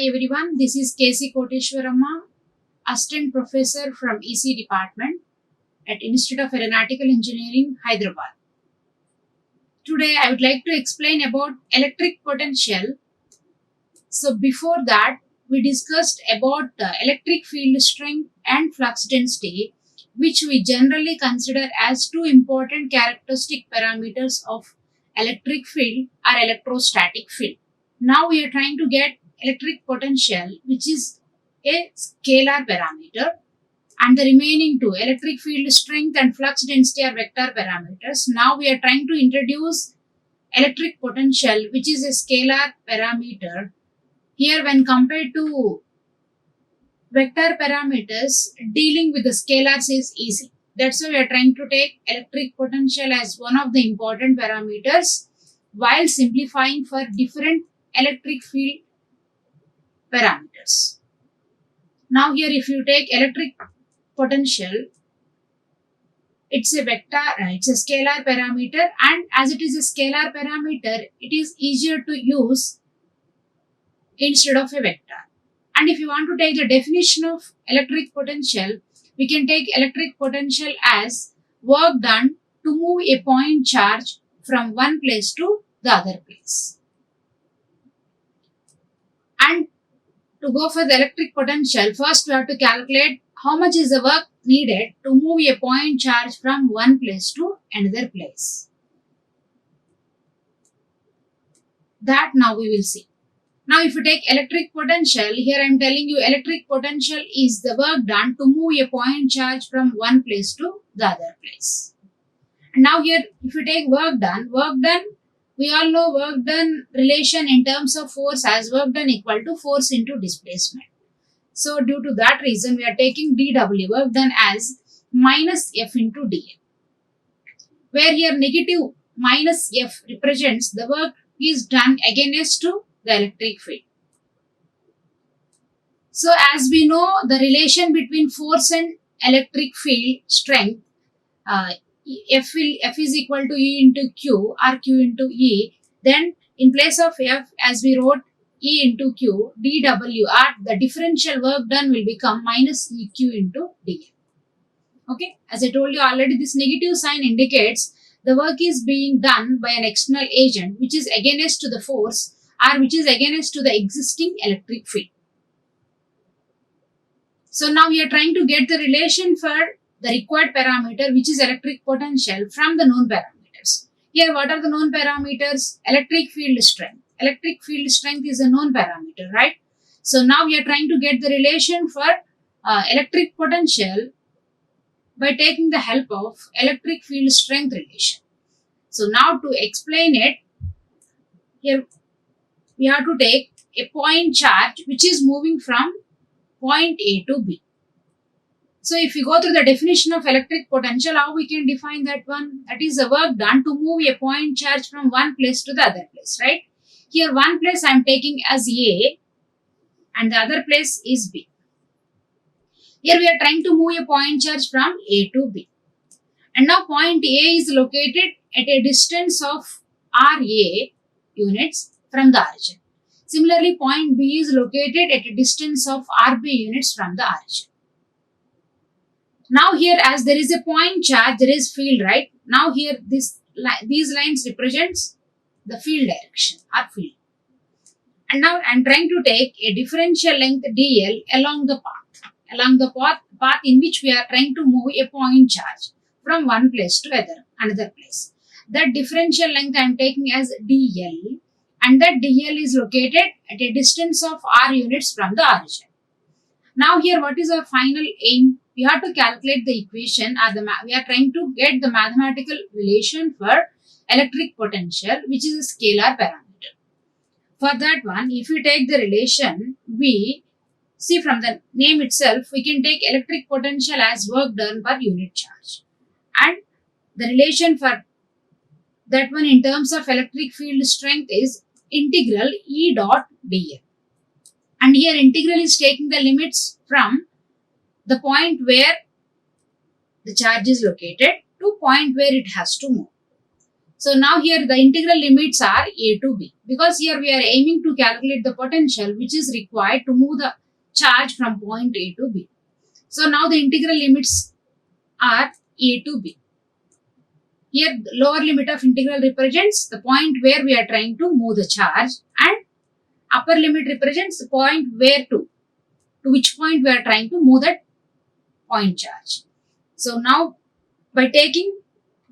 everyone, this is KC Koteshwaramma, Assistant Professor from EC Department at Institute of Aeronautical Engineering, Hyderabad. Today I would like to explain about electric potential. So before that, we discussed about electric field strength and flux density, which we generally consider as two important characteristic parameters of electric field or electrostatic field. Now we are trying to get electric potential, which is a scalar parameter, and the remaining two, electric field strength and flux density, are vector parameters. Now we are trying to introduce electric potential, which is a scalar parameter. Here, when compared to vector parameters, dealing with the scalars is easy. That's why we are trying to take electric potential as one of the important parameters while simplifying for different electric field parameters. Now here, if you take electric potential, it's a vector, it's a scalar parameter, and as it is a scalar parameter, it is easier to use instead of a vector. And if you want to take the definition of electric potential, we can take electric potential as work done to move a point charge from one place to the other place. And to go for the electric potential, first we have to calculate how much is the work needed to move a point charge from one place to another place. That now we will see. Now if you take electric potential, here I am telling you electric potential is the work done to move a point charge from one place to the other place. And now here, if you take work done, we all know work done relation in terms of force as work done equal to force into displacement. So due to that reason, we are taking dW, work done, as minus F into dA, where here negative minus F represents the work is done against to the electric field. So as we know, the relation between force and electric field strength, F is equal to E into Q or Q into E. Then in place of F, as we wrote E into Q, dW, or the differential work done, will become minus EQ into dA. Okay, as I told you already, this negative sign indicates the work is being done by an external agent which is against to the force or which is against to the existing electric field. So now we are trying to get the relation for the required parameter, which is electric potential, from the known parameters. Here, what are the known parameters? Electric field strength. Electric field strength is a known parameter, right? So now we are trying to get the relation for electric potential by taking the help of electric field strength relation. So now to explain it, here we have to take a point charge which is moving from point A to B. So if we go through the definition of electric potential, how we can define that one? That is the work done to move a point charge from one place to the other place, right? Here one place I am taking as A and the other place is B. Here we are trying to move a point charge from A to B. And now point A is located at a distance of RA units from the origin. Similarly, point B is located at a distance of RB units from the origin. Now here, as there is a point charge, there is field, right? Now here these lines represents the field direction or field. And now I am trying to take a differential length dl along the path in which we are trying to move a point charge from one place to another place. That differential length I am taking as dl, and that dl is located at a distance of r units from the origin. Now here, what is our final aim? We have to calculate the equation, or we are trying to get the mathematical relation for electric potential, which is a scalar parameter. For that one, if we take the relation, we see from the name itself, we can take electric potential as work done per unit charge. And the relation for that one in terms of electric field strength is integral E dot dl. And here integral is taking the limits from the point where the charge is located to point where it has to move. So now here the integral limits are a to b, because here we are aiming to calculate the potential which is required to move the charge from point A to B. So now the integral limits are a to b. Here the lower limit of integral represents the point where we are trying to move the charge, and upper limit represents the point where to which point we are trying to move that point charge. So now by taking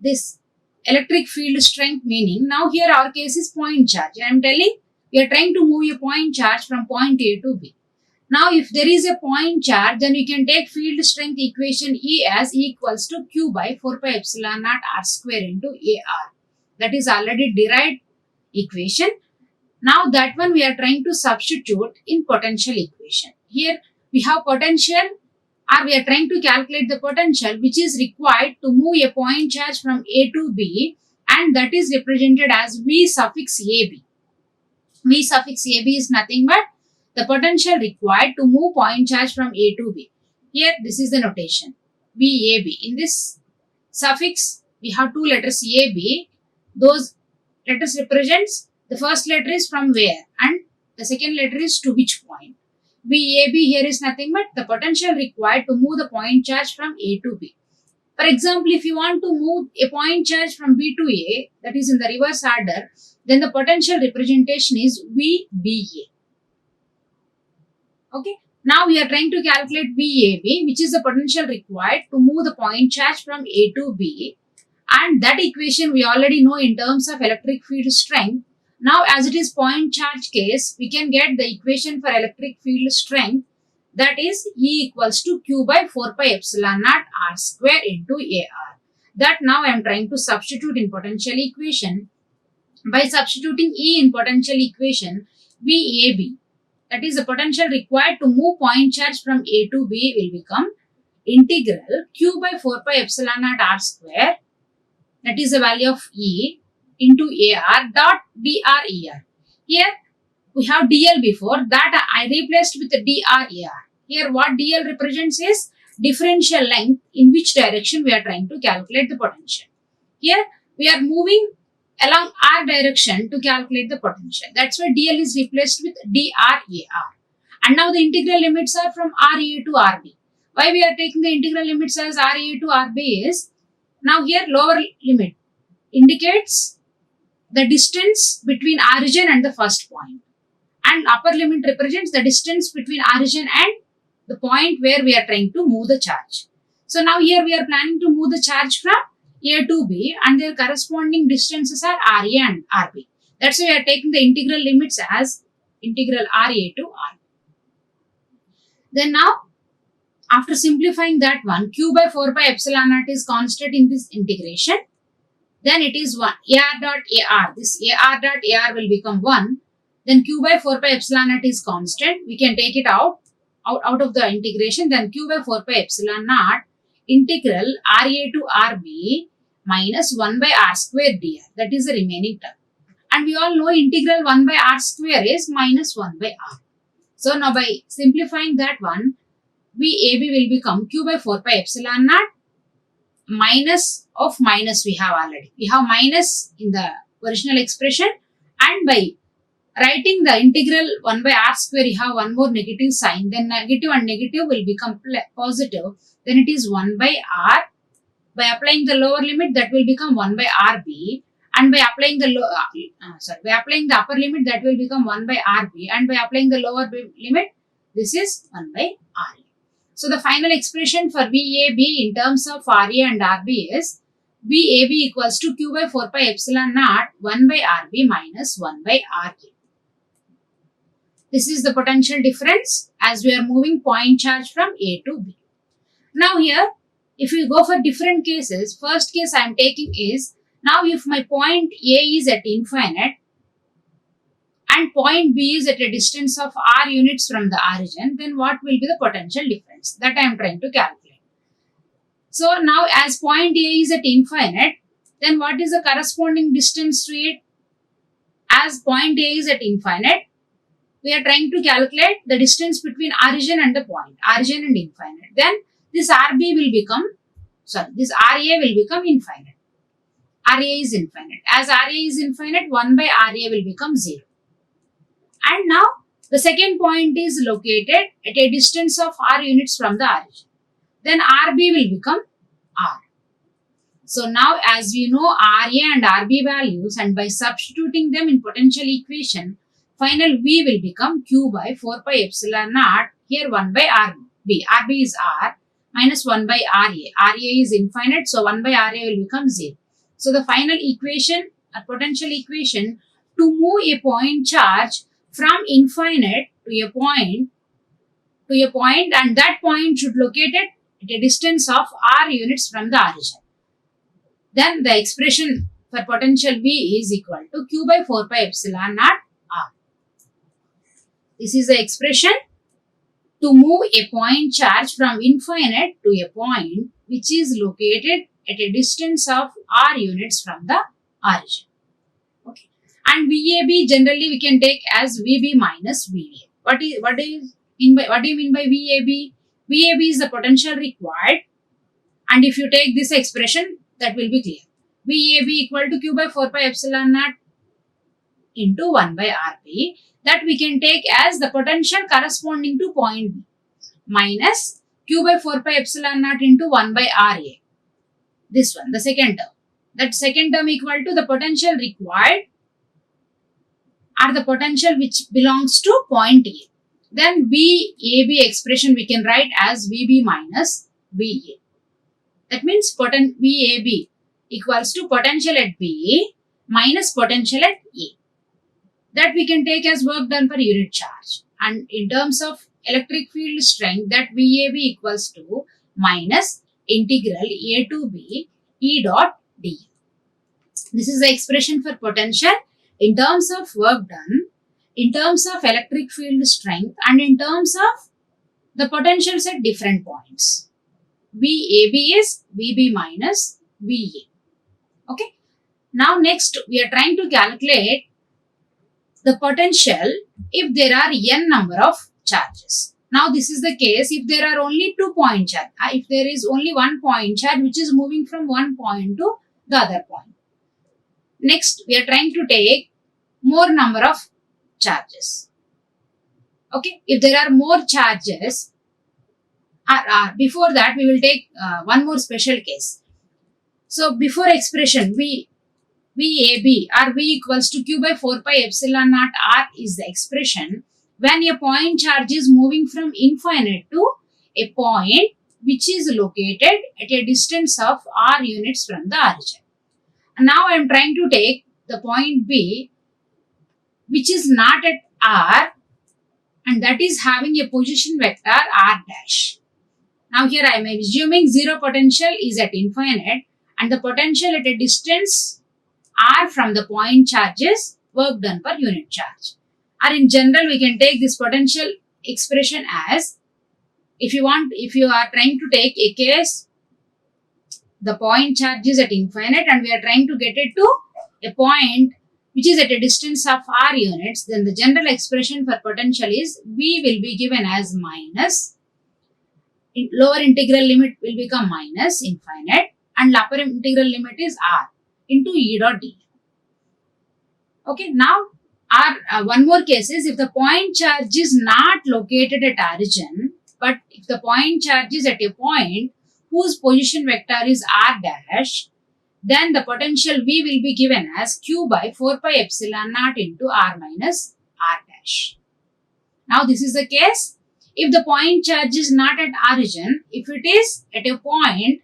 this electric field strength, meaning now here our case is point charge. I am telling we are trying to move a point charge from point A to B. Now if there is a point charge, then we can take field strength equation E as E equals to Q by 4 pi epsilon naught R square into AR. That is already derived equation. Now that one we are trying to substitute in potential equation. Here we have potential, or we are trying to calculate the potential which is required to move a point charge from A to B, and that is represented as V suffix AB. V suffix AB is nothing but the potential required to move point charge from A to B. Here this is the notation VAB. In this suffix we have two letters AB. Those letters represents the first letter is from where and the second letter is to which point. VAB here is nothing but the potential required to move the point charge from A to B. For example, if you want to move a point charge from B to A, that is in the reverse order, then the potential representation is VBA. Okay. Now we are trying to calculate VAB, which is the potential required to move the point charge from A to B, and that equation we already know in terms of electric field strength. Now as it is point charge case, we can get the equation for electric field strength, that is E equals to Q by 4 pi epsilon naught R square into AR. That now I am trying to substitute in potential equation. By substituting E in potential equation, VAB, that is the potential required to move point charge from A to B, will become integral Q by 4 pi epsilon naught R square, that is the value of E, into AR dot DRER. Here we have DL before, that I replaced with DRER. Here what DL represents is differential length in which direction we are trying to calculate the potential. Here we are moving along R direction to calculate the potential. That's why DL is replaced with DRER. And now the integral limits are from RA to RB. Why we are taking the integral limits as RA to RB is, now here lower limit indicates the distance between origin and the first point, and upper limit represents the distance between origin and the point where we are trying to move the charge. So now here we are planning to move the charge from A to B, and their corresponding distances are RA and RB. That's why we are taking the integral limits as integral RA to RB. Then now after simplifying that one, Q by 4 pi epsilon naught is constant in this integration. Then it is 1. AR dot AR. This AR dot AR will become 1. Then Q by 4 pi epsilon naught is constant. We can take it out of the integration. Then Q by 4 pi epsilon naught integral RA to RB minus 1 by R square dr. That is the remaining term. And we all know integral 1 by R square is minus 1 by R. So now by simplifying that one, VAB will become Q by 4 pi epsilon naught minus of minus we have already. We have minus in the original expression, and by writing the integral 1 by R square, you have one more negative sign. Then negative and negative will become positive. Then it is 1 by R. By applying the lower limit, that will become 1 by RB. And by applying the upper limit, that will become 1 by RB. And by applying the lower limit, this is 1 by RA. So the final expression for VAB in terms of RA and RB is VAB equals to Q by 4 pi epsilon naught 1 by RB minus 1 by RA. This is the potential difference as we are moving point charge from A to B. Now here, if we go for different cases, first case I am taking is, now if my point A is at infinite and point B is at a distance of R units from the origin, then what will be the potential difference? That I am trying to calculate. So now as point A is at infinite, then what is the corresponding distance to it? As point A is at infinite, we are trying to calculate the distance between origin and the point, origin and infinite. Then this RB will become, this RA will become infinite. RA is infinite. As RA is infinite, 1 by RA will become 0. And now the second point is located at a distance of R units from the origin. Then RB will become R. So now as we know RA and RB values, and by substituting them in potential equation, final V will become Q by 4 pi epsilon naught, here 1 by RB. RB is R minus 1 by RA. RA is infinite, so 1 by RA will become 0. So the final equation, a potential equation, to move a point charge from infinite to a point, and that point should locate it at a distance of R units from the origin. Then the expression for potential V is equal to Q by 4 pi epsilon naught R. This is the expression to move a point charge from infinite to a point which is located at a distance of R units from the origin. Okay. And VAB generally we can take as VB minus VA. What do you mean by VAB? VAB is the potential required, and if you take this expression, that will be clear. VAB equal to Q by 4 pi epsilon naught into 1 by RB, that we can take as the potential corresponding to point B, minus Q by 4 pi epsilon naught into 1 by RA. This one, the second term. That second term equal to the potential required or the potential which belongs to point A. Then VAB expression we can write as VB minus VA. That means VAB equals to potential at B minus potential at A. That we can take as work done per unit charge. And in terms of electric field strength, that VAB equals to minus integral A to B E dot D. This is the expression for potential in terms of work done, in terms of electric field strength, and in terms of the potentials at different points. VAB is VB minus VA. Okay. Now next we are trying to calculate the potential if there are n number of charges. Now this is the case if there are only 2 point charge. If there is only 1 point charge which is moving from one point to the other point. Next we are trying to take more number of charges. Okay. If there are more charges, before that we will take one more special case. So before expression VAB or V equals to Q by 4 pi epsilon naught R is the expression when a point charge is moving from infinite to a point which is located at a distance of R units from the origin. And now I am trying to take the point B which is not at R, and that is having a position vector R dash. Now here I am assuming zero potential is at infinite and the potential at a distance R from the point charges work done per unit charge. Or in general we can take this potential expression as, if you are trying to take a case, the point charge is at infinite and we are trying to get it to a point which is at a distance of R units, then the general expression for potential is V will be given as minus, lower integral limit will become minus infinite and upper integral limit is R into E dot D. Okay, now one more case is if the point charge is not located at origin, but if the point charge is at a point whose position vector is R dash, then the potential V will be given as Q by 4 pi epsilon naught into R minus R dash. Now this is the case if the point charge is not at origin, if it is at a point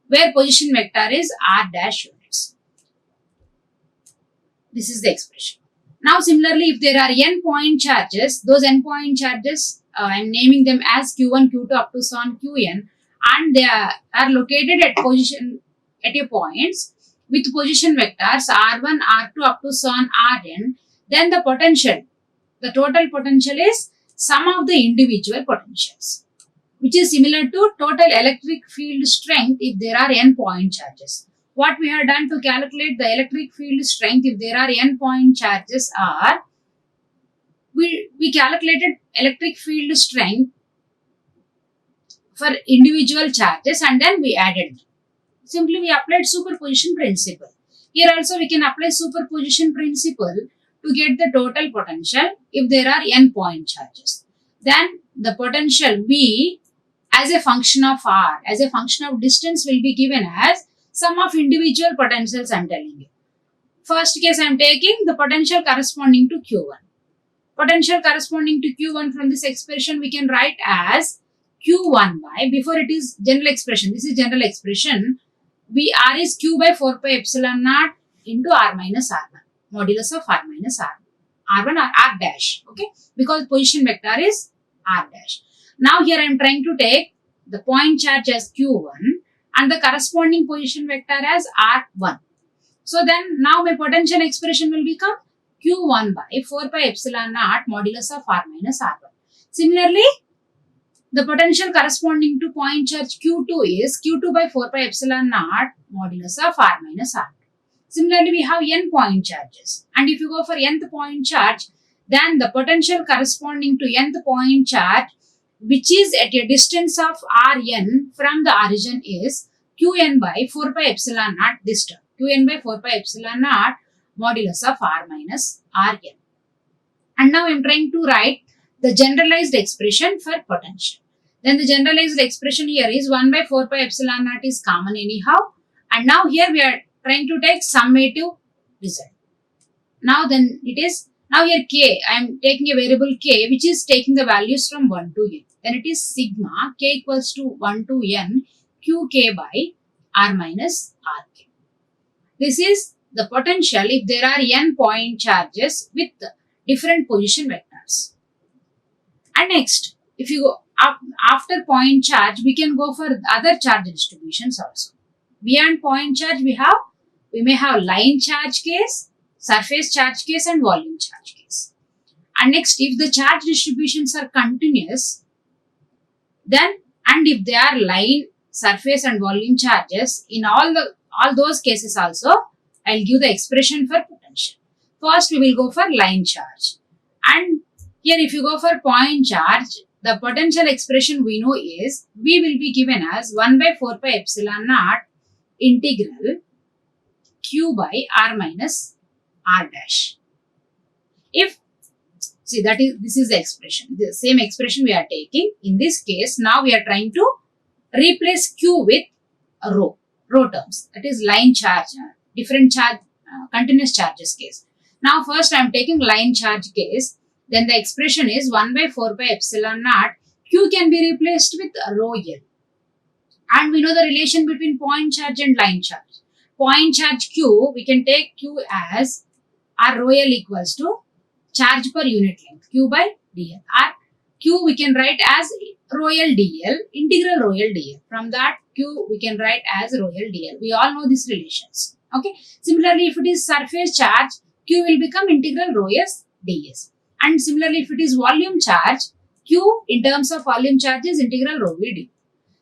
where position vector is R dash units. This is the expression. Now similarly, if there are n point charges, those n point charges, I am naming them as Q1, Q2 up to so on Qn, and they are located at a points with position vectors R1, R2 up to so on Rn, then the total potential is sum of the individual potentials, which is similar to total electric field strength if there are n point charges. What we have done to calculate the electric field strength if there are n point charges are, we calculated electric field strength for individual charges and then we added. Simply we applied superposition principle. Here also we can apply superposition principle to get the total potential if there are n point charges. Then the potential V as a function of R, as a function of distance, will be given as sum of individual potentials I am telling you. First case I am taking the potential corresponding to Q1. Potential corresponding to Q1 from this expression we can write as Q1 by, before it is general expression, this is general expression, R is Q by 4 pi epsilon naught into R minus R1, modulus of R minus R1 or R dash, okay, because position vector is R dash. Now here I am trying to take the point charge as Q1 and the corresponding position vector as R1. So then now my potential expression will become Q1 by 4 pi epsilon naught modulus of R minus R1. Similarly, the potential corresponding to point charge Q2 is Q2 by 4 pi epsilon naught modulus of R minus R2. Similarly, we have n point charges, and if you go for nth point charge, then the potential corresponding to nth point charge, which is at a distance of Rn from the origin, is Qn by 4 pi epsilon naught this term. Qn by 4 pi epsilon naught modulus of R minus Rn. And now I am trying to write the generalized expression for potential. Then the generalized expression here is 1 by 4 pi epsilon naught is common anyhow. And now here we are trying to take summative result. Now then it is, now here k, I am taking a variable k which is taking the values from 1 to n. Then it is sigma k equals to 1 to n qk by R minus Rk. This is the potential if there are n point charges with different position vectors. And next, if you go up after point charge, we can go for other charge distributions also. Beyond point charge, we may have line charge case, surface charge case, and volume charge case. And next, if the charge distributions are continuous, then and if they are line, surface, and volume charges, in all those cases also, I will give the expression for potential. First, we will go for line charge. And here, if you go for point charge, the potential expression we know is V will be given as 1 by 4 pi epsilon naught integral Q by R minus R dash. If, see this is the expression, the same expression we are taking. In this case, now we are trying to replace Q with rho terms, that is line charge, different charge, continuous charges case. Now first I am taking line charge case, then the expression is 1 by 4 pi epsilon naught, Q can be replaced with rho L. And we know the relation between point charge and line charge. Point charge Q, we can take Q as R rho L equals to charge per unit length, Q by dl. R Q we can write as rho L dl, integral rho L dl. From that Q we can write as rho L dl. We all know these relations. Okay. Similarly, if it is surface charge, Q will become integral rho S ds. And similarly, if it is volume charge, Q in terms of volume charge is integral rho V d.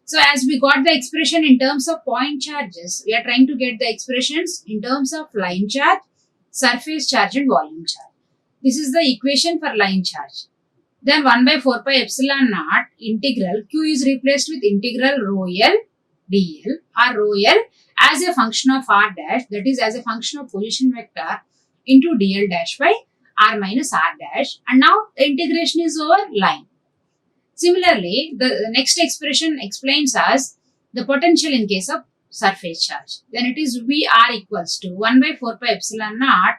So as we got the expression in terms of point charges, we are trying to get the expressions in terms of line charge, surface charge, and volume charge. This is the equation for line charge. Then 1 by 4 pi epsilon naught integral Q is replaced with integral rho L dl or rho L as a function of R dash, that is as a function of position vector into dl dash by R minus R dash, and now the integration is over line. Similarly, the next expression explains us the potential in case of surface charge. Then it is VR equals to 1 by 4 pi epsilon naught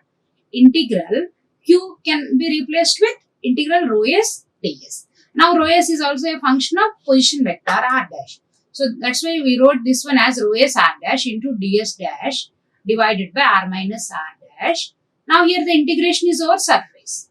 integral Q can be replaced with integral rho S ds. Now rho S is also a function of position vector R dash. So that's why we wrote this one as rho S R dash into ds dash divided by R minus R dash. Now here the integration is over surface.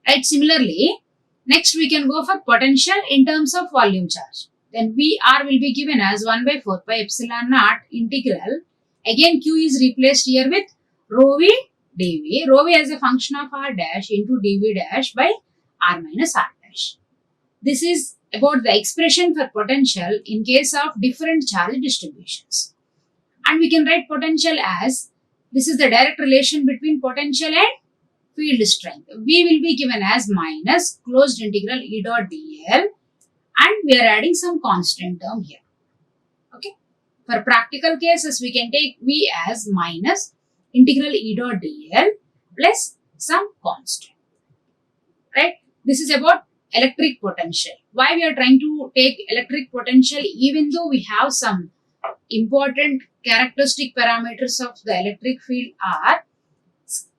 Right, similarly, next we can go for potential in terms of volume charge. Then VR will be given as 1 by 4 pi epsilon naught integral. Again Q is replaced here with rho V dV. Rho V as a function of R dash into dV dash by R minus R dash. This is about the expression for potential in case of different charge distributions. And we can write potential as, this is the direct relation between potential and field strength. V will be given as minus closed integral E dot dl, and we are adding some constant term here. Okay. For practical cases, we can take V as minus integral E dot dl plus some constant, right? This is about electric potential. Why we are trying to take electric potential, even though we have some important characteristic parameters of the electric field are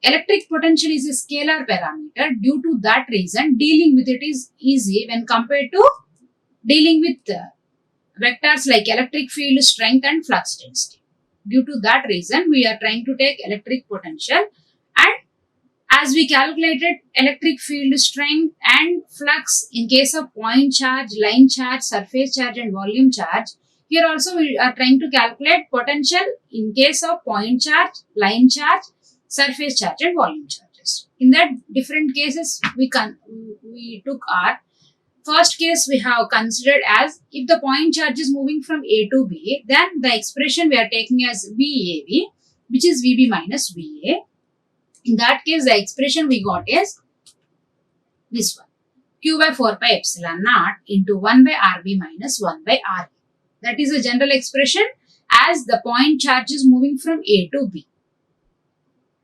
electric potential is a scalar parameter. Due to that reason, dealing with it is easy when compared to dealing with vectors like electric field strength and flux density. Due to that reason, we are trying to take electric potential, and as we calculated electric field strength and flux in case of point charge, line charge, surface charge and volume charge, here also we are trying to calculate potential in case of point charge, line charge, surface charge and volume charges. In that different cases we took our first case we have considered as if the point charge is moving from A to B, then the expression we are taking as VAB, which is VB minus VA. In that case, the expression we got is this one, Q by 4 pi epsilon naught into 1 by RB minus 1 by RA. That is a general expression as the point charge is moving from A to B.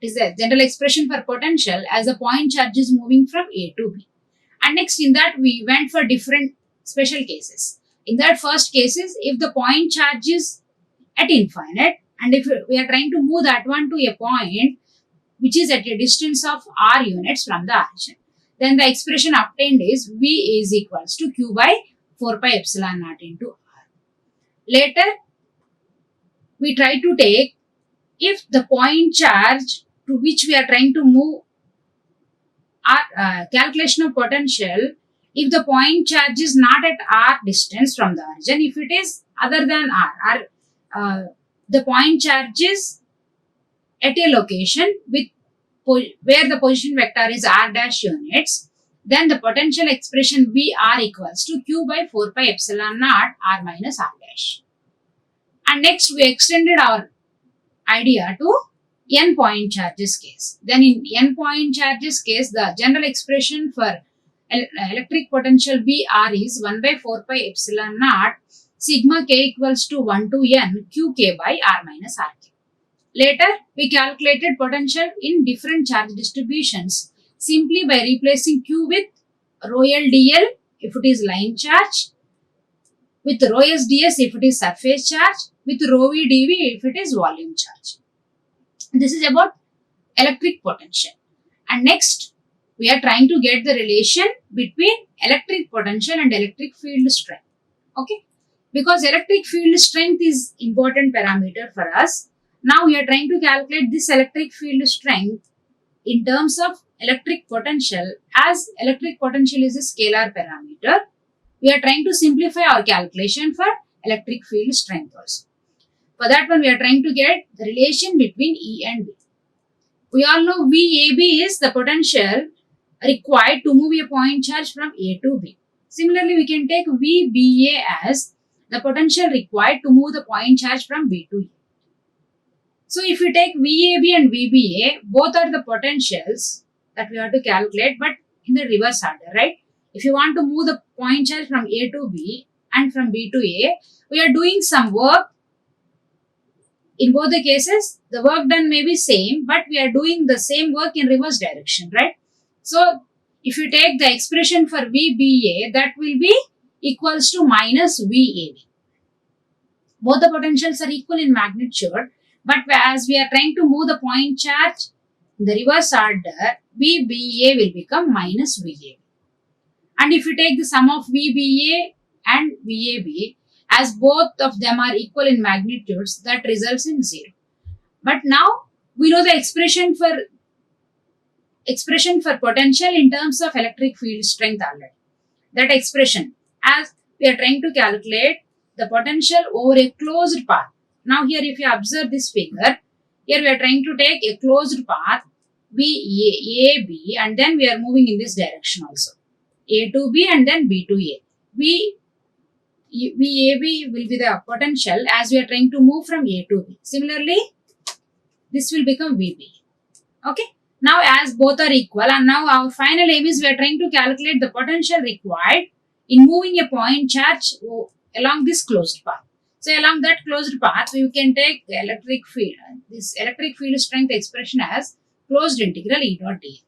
It is a general expression for potential as the point charge is moving from A to B. And next in that we went for different special cases. In that first cases, if the point charge is at infinite and if we are trying to move that one to a point which is at a distance of r units from the origin, then the expression obtained is V is equals to Q by 4 pi epsilon naught into R. Later, we try to take if the point charge to which we are trying to move our calculation of potential, if the point charge is not at r distance from the origin, if it is other than r, the point charge is at a location with where the position vector is r dash units, then the potential expression VR equals to Q by 4 pi epsilon naught r minus r dash. And next we extended our idea to n point charges case. Then in n point charges case, the general expression for electric potential VR is 1 by 4 pi epsilon naught sigma k equals to 1 to n qk by r minus rk. Later, we calculated potential in different charge distributions simply by replacing Q with rho L dl if it is line charge, with rho S ds if it is surface charge, with rho V dV if it is volume charge. This is about electric potential. And next, we are trying to get the relation between electric potential and electric field strength. Okay? Because electric field strength is important parameter for us. Now we are trying to calculate this electric field strength in terms of electric potential. As electric potential is a scalar parameter, we are trying to simplify our calculation for electric field strength also. For that one, we are trying to get the relation between E and V. We all know VAB is the potential required to move a point charge from A to B. Similarly, we can take VBA as the potential required to move the point charge from B to A. So, if you take VAB and VBA, both are the potentials that we have to calculate, but in the reverse order, right? If you want to move the point charge from A to B and from B to A, we are doing some work. In both the cases, the work done may be same, but we are doing the same work in reverse direction, right? So, if you take the expression for VBA, that will be equals to minus VAB. Both the potentials are equal in magnitude, but as we are trying to move the point charge in the reverse order, VBA will become minus VAB. And if you take the sum of VBA and VAB, as both of them are equal in magnitudes, that results in 0. But now we know the expression for potential in terms of electric field strength already. That expression, as we are trying to calculate the potential over a closed path. Now here if you observe this figure, here we are trying to take a closed path VA, B, and then we are moving in this direction also. A to B and then B to A. VAB will be the potential as we are trying to move from A to B. Similarly, this will become VB. Okay. Now as both are equal, and now our final aim is we are trying to calculate the potential required in moving a point charge along this closed path. So along that closed path, we can take the electric field, this electric field strength expression as closed integral E dot dl.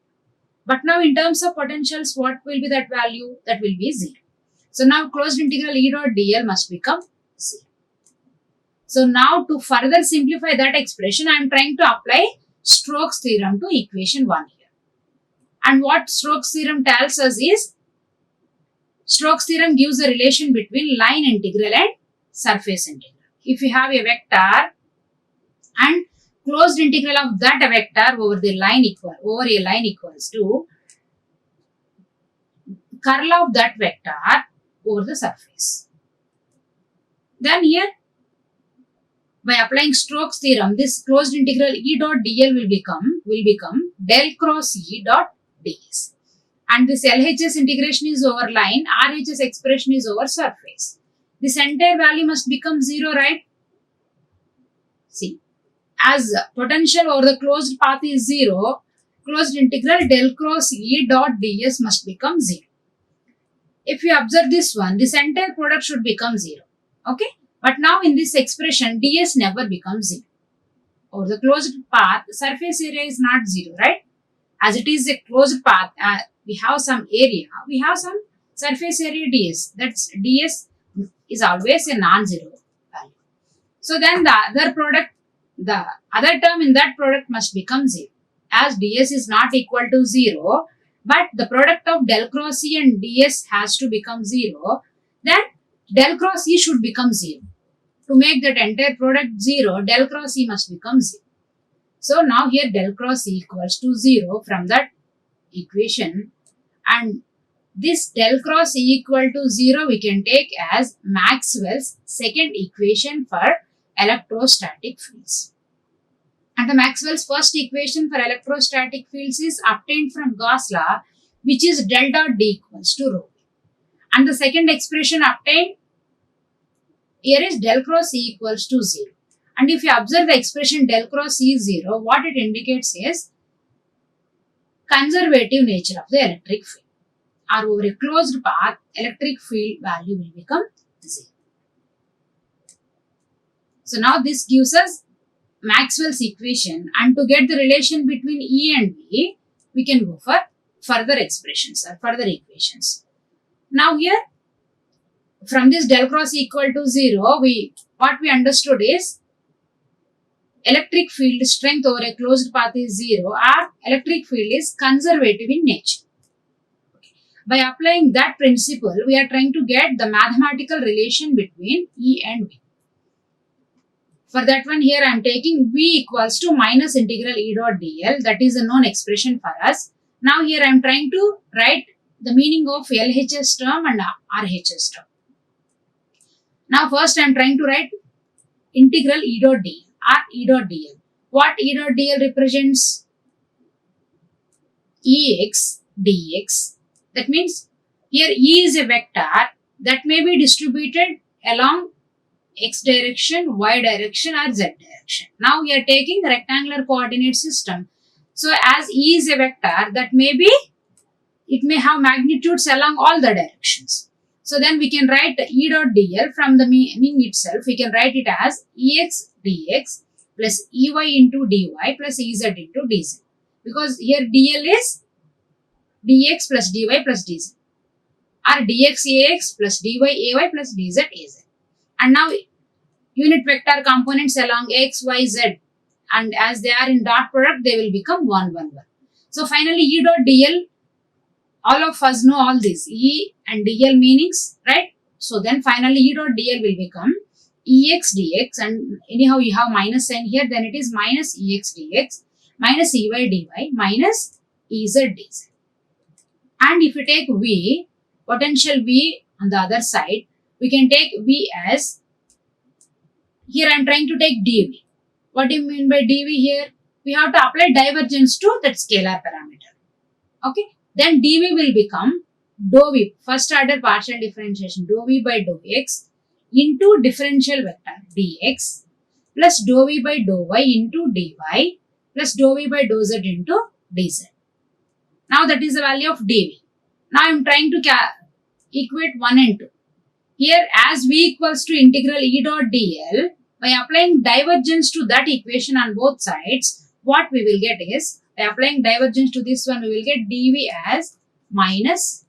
But now in terms of potentials, what will be that value? That will be 0. So now closed integral E dot dl must become 0. So now to further simplify that expression, I am trying to apply Stokes theorem to equation 1 here. And what Stokes theorem tells us is, Stokes theorem gives a relation between line integral and surface integral. If you have a vector and closed integral of that vector over a line equals to curl of that vector over the surface. Then here, by applying Stokes theorem, this closed integral E dot dl will become del cross E dot ds. And this LHS integration is over line, RHS expression is over surface. This entire value must become 0, right? See, as potential over the closed path is 0, closed integral del cross E dot ds must become 0. If you observe this one, this entire product should become 0. Okay? But now in this expression, ds never becomes 0. Over the closed path, the surface area is not 0, right? As it is a closed path, we have some area, we have some surface area ds. That's ds is always a non-zero value. So then the other term in that product must become 0. As ds is not equal to 0, but the product of del cross E and ds has to become 0, then del cross E should become 0. To make that entire product 0, del cross E must become 0. So now here del cross E equals to 0 from that equation, and this del cross E equal to 0 we can take as Maxwell's second equation for electrostatic fields. And the Maxwell's first equation for electrostatic fields is obtained from Gauss law, which is del dot D equals to rho. And the second expression obtained here is del cross E equals to 0. And if you observe the expression del cross E 0, what it indicates is conservative nature of the electric field. Or over a closed path, electric field value will become 0. So now this gives us Maxwell's equation, and to get the relation between E and V, we can go for further expressions or further equations. Now here, from this del cross equal to 0, what we understood is electric field strength over a closed path is 0, or electric field is conservative in nature. By applying that principle, we are trying to get the mathematical relation between E and V. For that one, here I am taking V equals to minus integral E dot dl, that is a known expression for us. Now here I am trying to write the meaning of LHS term and RHS term. Now first I am trying to write integral E dot d or E dot dl. What E dot dl represents? Ex dx. That means here E is a vector that may be distributed along x direction, y direction or z direction. Now we are taking rectangular coordinate system. So as E is a vector, that it may have magnitudes along all the directions. So then we can write E dot dl from the meaning itself. We can write it as Ex dx plus Ey into dy plus Ez into dz. Because here dl is dx plus dy plus dz, or dx ax plus dy ay plus dz az. And now unit vector components along x, y, z, and as they are in dot product, they will become 1, 1, 1. So finally E dot dl, all of us know all this E and dl meanings, right? So then finally E dot dl will become Ex dx, and anyhow you have minus sign here, then it is minus Ex dx minus Ey dy minus Ez dz. And if you take V, potential V on the other side, we can take V as, here I am trying to take dV. What do you mean by dV here? We have to apply divergence to that scalar parameter. Okay. Then dV will become dou V, first order partial differentiation, dou V by dou x into differential vector dx plus dou V by dou y into dy plus dou V by dou z into dz. Now that is the value of dV. Now I am trying to equate 1 and 2. Here as V equals to integral E dot dl, by applying divergence to that equation on both sides, what we will get is, by applying divergence to this one, we will get dV as minus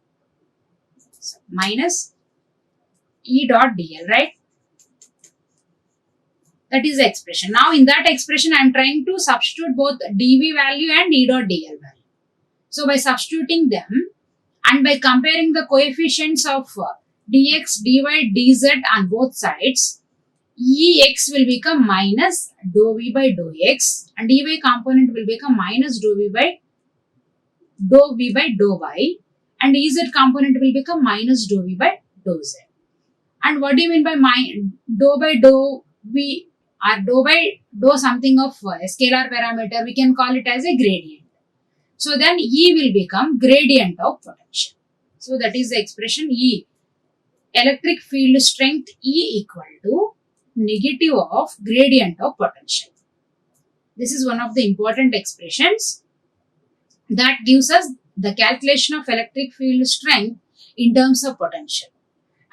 E dot dl, right? That is the expression. Now in that expression, I am trying to substitute both dV value and E dot dl value. So by substituting them and by comparing the coefficients of dx, dy, dz on both sides, Ex will become minus dou v by dou x and dy component will become minus dou v by dou y and Ez component will become minus dou v by dou z. And what do you mean by dou by dou v or dou by dou something of a scalar parameter? We can call it as a gradient. So then E will become gradient of potential. So that is the expression E. Electric field strength E equal to negative of gradient of potential. This is one of the important expressions that gives us the calculation of electric field strength in terms of potential.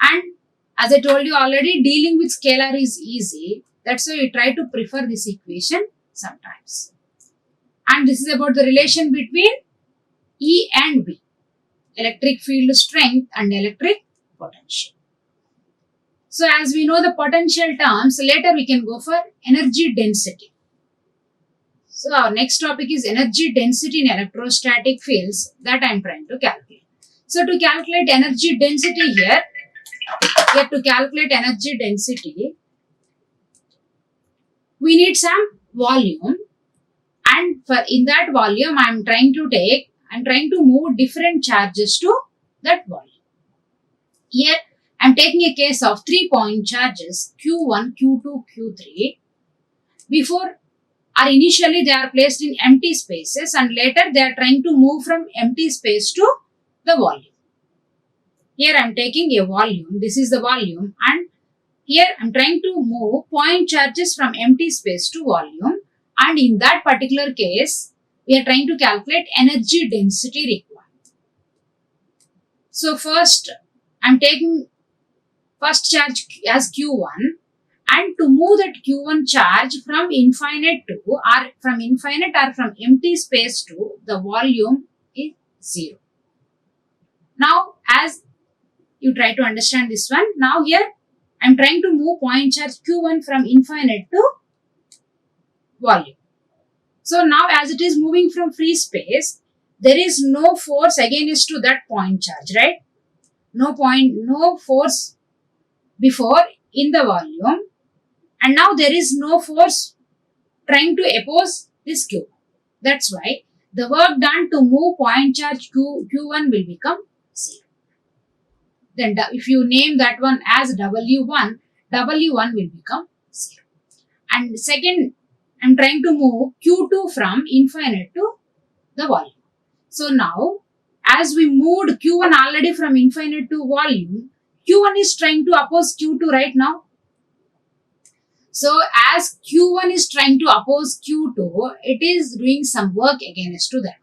And as I told you already, dealing with scalar is easy. That's why we try to prefer this equation sometimes. And this is about the relation between E and V, electric field strength and electric potential. So as we know the potential terms, later we can go for energy density. So our next topic is energy density in electrostatic fields that I am trying to calculate. So to calculate energy density here to calculate energy density, we need some volume, and in that volume I am trying to move different charges to that volume. Here I am taking a case of 3-point charges Q1, Q2, Q3. Initially they are placed in empty spaces and later they are trying to move from empty space to the volume. Here I am taking a volume, this is the volume, and here I am trying to move point charges from empty space to volume, and in that particular case we are trying to calculate energy density required. So first I am taking first charge as Q1, and to move that Q1 charge from infinite or from empty space to the volume is 0. Now as you try to understand this one, now here I am trying to move point charge Q1 from infinite to volume. So now as it is moving from free space, there is no force against to that point charge, right? No force before in the volume, and now there is no force trying to oppose this Q. That's why the work done to move point charge Q1 will become 0. Then if you name that one as W1 will become 0. And second, I am trying to move Q2 from infinite to the volume. So now as we moved Q1 already from infinite to volume, Q1 is trying to oppose Q2 right now. So as Q1 is trying to oppose Q2, it is doing some work against to that.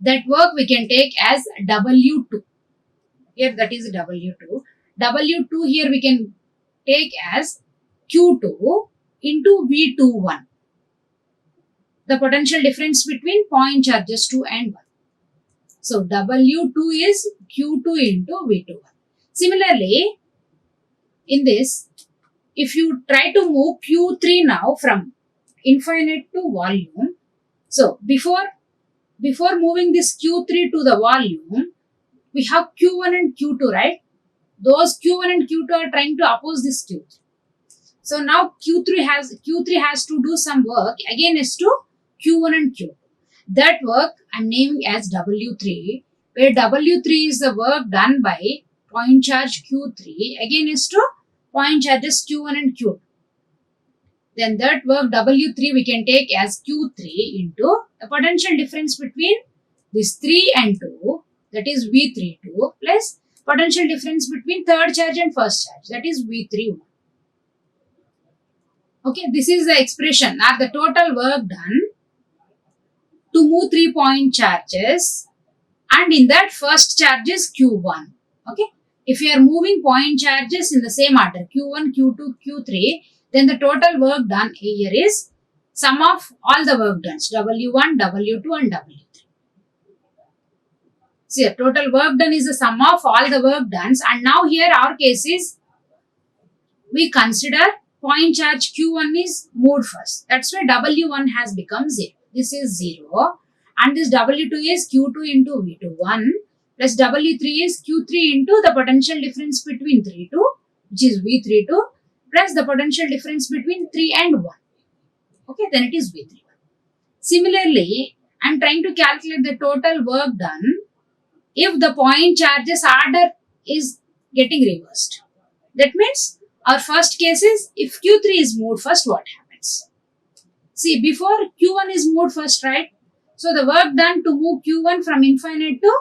That work we can take as W2. Here that is W2. W2 here we can take as Q2 into V21. The potential difference between point charges 2 and 1. So W2 is Q2 into V21. Similarly, in this, if you try to move Q3 now from infinite to volume, so before moving this Q3 to the volume, we have Q1 and Q2, right? Those Q1 and Q2 are trying to oppose this Q3. So now Q3 has to do some work against to Q1 and Q2. That work I am naming as W3, where W3 is the work done by point charge Q3 against to point charges Q1 and Q2. Then that work W3 we can take as Q3 into the potential difference between this 3 and 2, that is V32, plus potential difference between third charge and first charge, that is V31. Okay, this is the expression or the total work done to move 3-point charges, and in that first charge is Q1. Okay, if we are moving point charges in the same order, Q1, Q2, Q3, then the total work done here is sum of all the work done, W1, W2 and W3. See, the total work done is the sum of all the work done, and now here our case is we consider point charge Q1 is moved first. That's why W1 has become 0. This is 0 and this W2 is Q2 into V21 plus W3 is Q3 into the potential difference between 3 2, which is V32 plus the potential difference between 3 and 1. Okay, then it is V31. Similarly, I am trying to calculate the total work done if the point charges order is getting reversed. That means our first case is if Q3 is moved first, what happens? See, before Q1 is moved first, right? So the work done to move Q1 from infinite to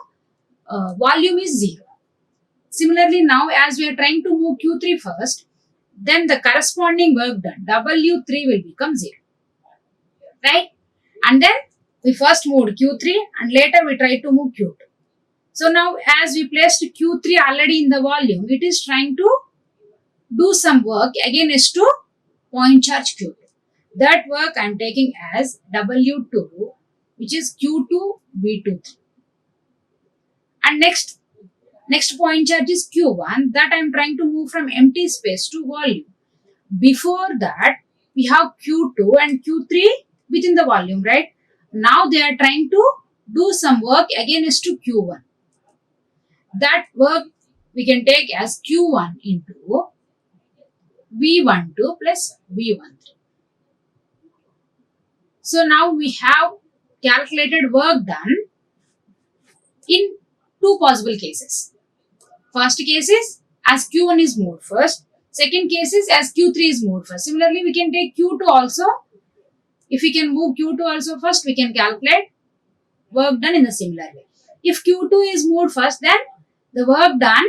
volume is 0. Similarly, now as we are trying to move Q3 first, then the corresponding work done, W3 will become 0. Right? And then we first moved Q3 and later we try to move Q2. So now as we placed Q3 already in the volume, it is trying to do some work again is to point charge Q2. That work I am taking as W2, which is Q2 V23. And next point charge is Q1, that I am trying to move from empty space to volume. Before that, we have Q2 and Q3 within the volume, right? Now they are trying to do some work again is to Q1. That work we can take as Q1 into V12 plus V13. So now we have calculated work done in two possible cases. First case is as Q1 is moved first. Second case is as Q3 is moved first. Similarly, we can take Q2 also. If we can move Q2 also first, we can calculate work done in a similar way. If Q2 is moved first, then the work done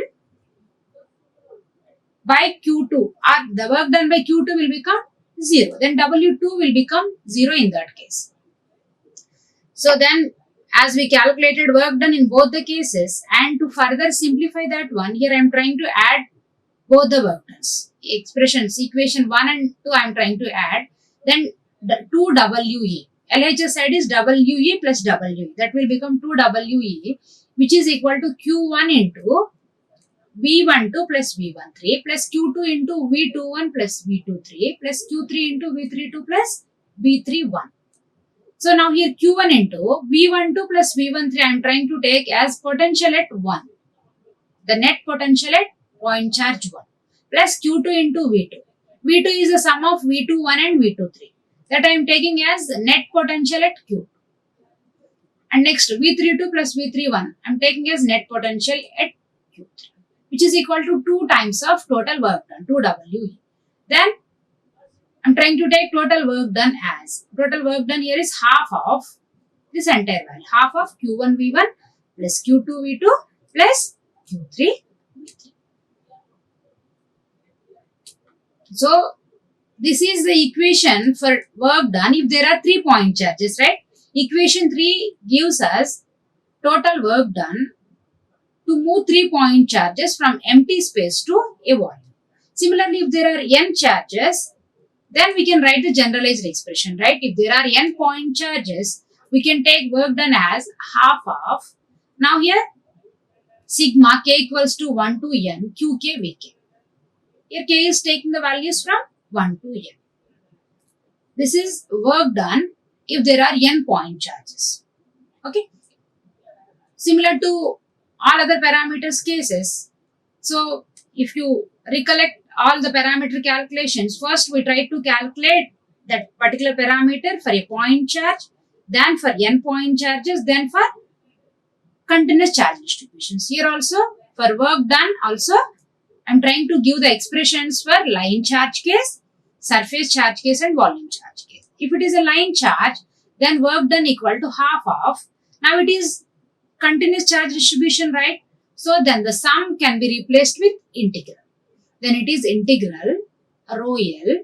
by Q2 or the work done by Q2 will become 0. Then W2 will become 0 in that case. So then as we calculated work done in both the cases, and to further simplify that one, here I am trying to add both the work done. Expressions, equation 1 and 2 I am trying to add. Then the 2WE. LHS side is WE plus WE. That will become 2WE, which is equal to Q1 into V12 plus V13 plus Q2 into V21 plus V23 plus Q3 into V32 plus V31. So now here Q1 into V12 plus V13 I am trying to take as potential at 1. The net potential at point charge 1 plus Q2 into V2. V2 is the sum of V21 and V23. That I am taking as net potential at Q. And next V32 plus V31 I am taking as net potential at Q3, which is equal to 2 times of total work done, 2WE. Then I am trying to take total work done as, total work done here is half of this entire value, half of Q1 V1 plus Q2 V2 plus Q3 V3. So this is the equation for work done if there are 3 point charges, right? Equation 3 gives us total work done to move 3 point charges from empty space to a volume. Similarly, if there are n charges, then we can write the generalized expression, right? If there are n point charges, we can take work done as half of, now here sigma k equals to 1 to n qk vk. Here k is taking the values from 1 to n. This is work done if there are n point charges. Okay. Similar to all other parameters cases. So if you recollect all the parameter calculations, first we try to calculate that particular parameter for a point charge, then for n point charges, then for continuous charge distributions. Here also for work done also I am trying to give the expressions for line charge case, surface charge case and volume charge case. If it is a line charge, then work done equal to half of, now it is continuous charge distribution, right? So then the sum can be replaced with integral. Then it is integral rho L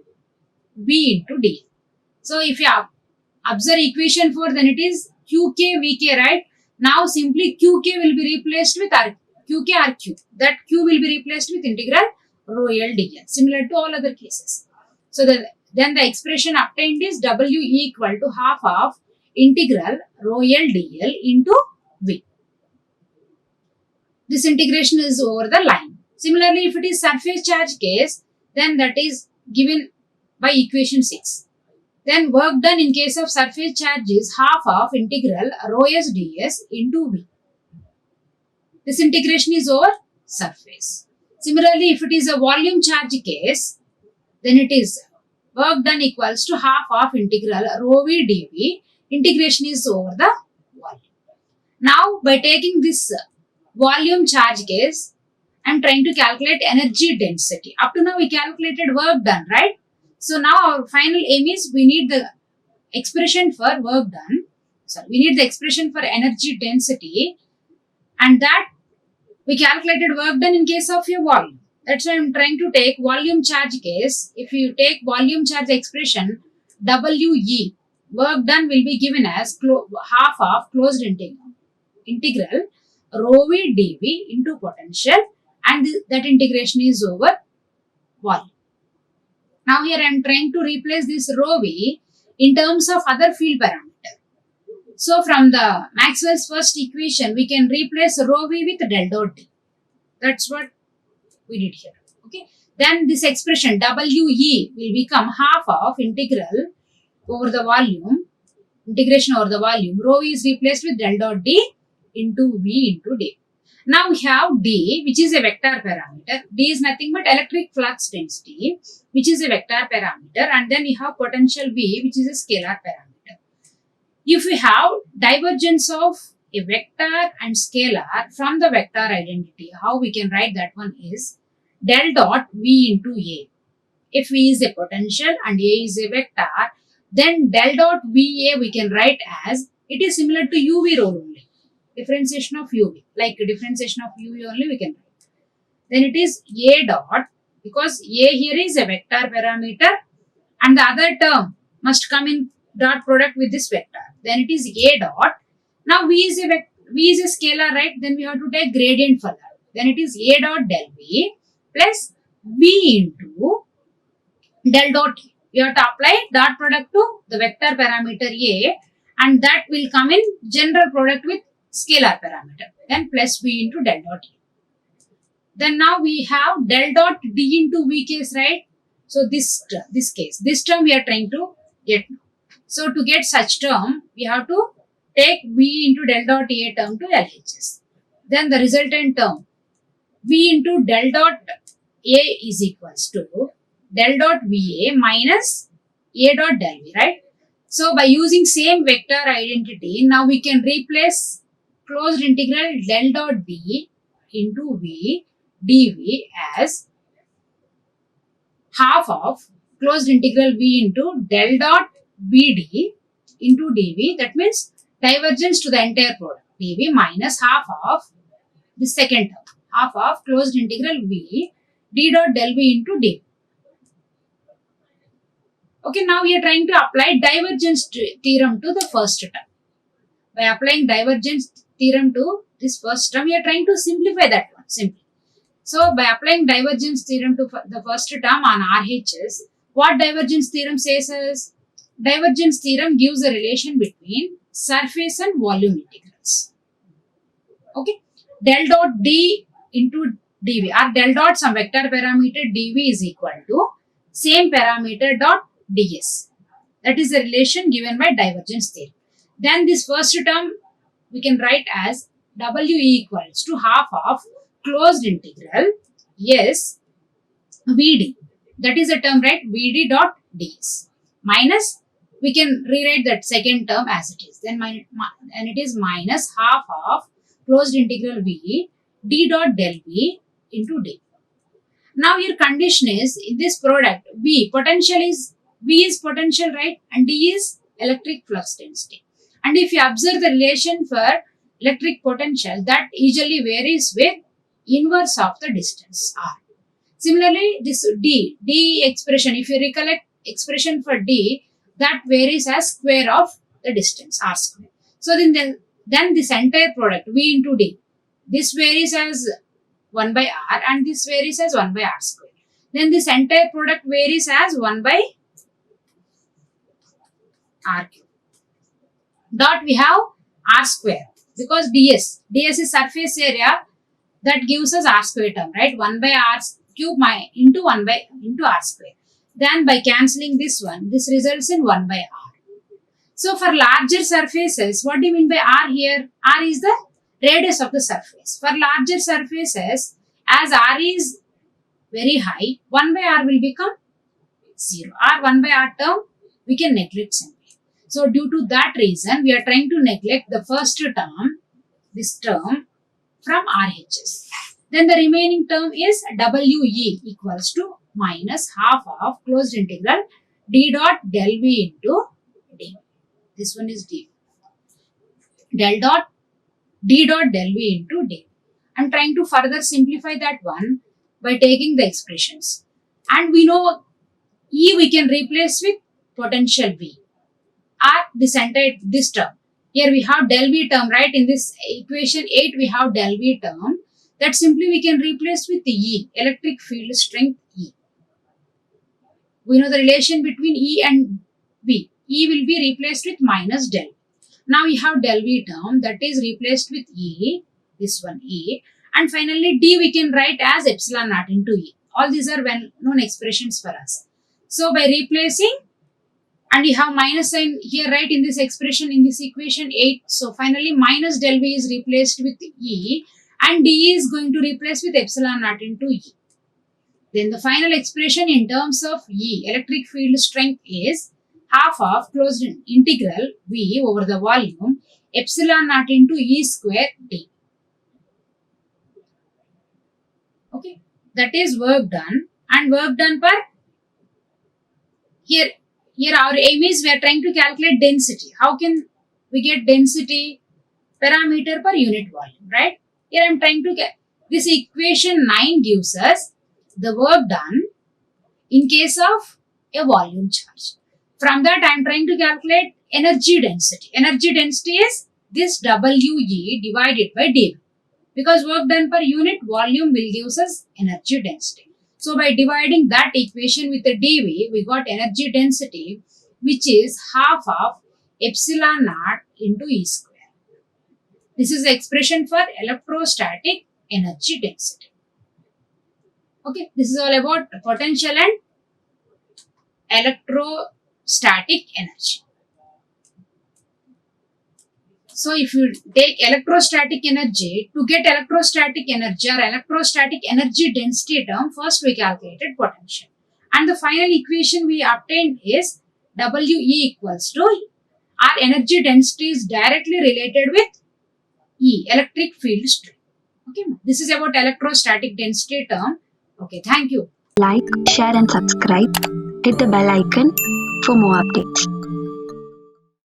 V into dl. So if you observe equation 4, then it is qk vk, right? Now simply qk will be replaced with Qk or Q. That Q will be replaced with integral rho L dl, similar to all other cases. So then the expression obtained is W equal to half of integral rho L dl into V. This integration is over the line. Similarly, if it is surface charge case, then that is given by equation 6. Then work done in case of surface charge is half of integral rho s ds into V. This integration is over surface. Similarly, if it is a volume charge case, then it is work done equals to half of integral rho v dv. Integration is over the volume. Now, by taking this volume charge case, I am trying to calculate energy density. Up to now, we calculated work done, right? So now our final aim is we need the expression for work done. Sorry, we need the expression for energy density, and that we calculated work done in case of a volume. That's why I'm trying to take volume charge case. If you take volume charge expression, WE, work done will be given as half of closed integral rho v dv into potential, and that integration is over volume. Now here I am trying to replace this rho v in terms of other field parameter. So from the Maxwell's first equation, we can replace rho v with del dot d. That's what we did here. Okay. Then this expression WE will become half of integral over the volume, integration over the volume. Rho v is replaced with del dot d into V into d. Now we have d, which is a vector parameter. D is nothing but electric flux density, which is a vector parameter, and then we have potential V, which is a scalar parameter. If we have divergence of a vector and scalar from the vector identity, how we can write that one is del dot V into A. If V is a potential and A is a vector, then del dot VA we can write as, it is similar to UV rule only. Differentiation of UV, like differentiation of UV only we can write. Then it is A dot, because A here is a vector parameter and the other term must come in dot product with this vector. Then it is A dot. Now V is a scalar, right? Then we have to take gradient for that. Then it is A dot del V plus V into del dot A. We have to apply dot product to the vector parameter A, and that will come in general product with scalar parameter. Then plus V into del dot A. Then now we have del dot D into V case, right? So this term we are trying to get now. So to get such term, we have to take V into del dot A term to LHS. Then the resultant term, V into del dot A is equals to del dot VA minus A dot del V, right? So by using same vector identity, now we can replace closed integral del dot D into V dV as half of closed integral V into del dot BD into dV. That means divergence to the entire product, dV minus half of the second term, half of closed integral V d dot del V into dV. Okay, now we are trying to apply divergence theorem to the first term. By applying divergence theorem to this first term, we are trying to simplify that one simply. So by applying divergence theorem to the first term on RHS, what divergence theorem says is, divergence theorem gives a relation between surface and volume integrals. Okay, del dot D into dV, or del dot some vector parameter dV is equal to same parameter dot ds. That is the relation given by divergence theorem. Then this first term we can write as W equals to half of closed integral S Vd. That is the term, right? Vd dot ds minus, we can rewrite that second term as it is. Then and it is minus half of closed integral V d dot del V into d. Now your condition is, in this product V is potential, right? And D is electric flux density. And if you observe the relation for electric potential, that usually varies with inverse of the distance R. Similarly, this D expression, if you recollect expression for D, that varies as square of the distance R square. So then this entire product V into D, This varies as 1 by r and this varies as 1 by r square. Then this entire product varies as 1 by r cube. Dot we have r square because ds is surface area that gives us r square term, right? 1 by r cube into 1 by into r square. Then by cancelling this one, this results in 1 by r. So for larger surfaces, what do you mean by r here? R is the radius of the surface. For larger surfaces, as r is very high, 1 by r will become 0. R 1 by r term we can neglect simply. So due to that reason, we are trying to neglect the first term, this term from RHS. Then the remaining term is WE equals to minus half of closed integral d dot del V into d. This one is d. D dot del V into d. I am trying to further simplify that one by taking the expressions. And we know E we can replace with potential V. This term. Here we have del V term, right? In this equation 8 we have del V term. That simply we can replace with E, electric field strength E. We know the relation between E and V. E will be replaced with minus del. Now we have del V term that is replaced with E, this one E. And finally D we can write as epsilon naught into E. All these are well known expressions for us. So by replacing, and you have minus sign here, right, in this expression, in this equation 8. So finally minus del V is replaced with E and D is going to replace with epsilon naught into E. Then the final expression in terms of E, electric field strength, is half of closed integral V over the volume epsilon naught into E square D. Okay, that is work done, and work done per here our aim is we are trying to calculate density. How can we get density? Parameter per unit volume, right? Here I am trying to get this equation 9 gives us the work done in case of a volume charge. From that I am trying to calculate energy density. Energy density is this WE divided by dV, because work done per unit volume will give us energy density. So by dividing that equation with the dV, we got energy density, which is half of epsilon naught into E square. This is the expression for electrostatic energy density. Okay, this is all about potential and electrostatic energy. So if you take electrostatic energy, to get electrostatic energy or electrostatic energy density term, first we calculated potential. And the final equation we obtained is WE equals to our energy density is directly related with E, electric field strength. Okay, this is about electrostatic density term. Okay, thank you. Like, share and subscribe. Hit the bell icon for more updates.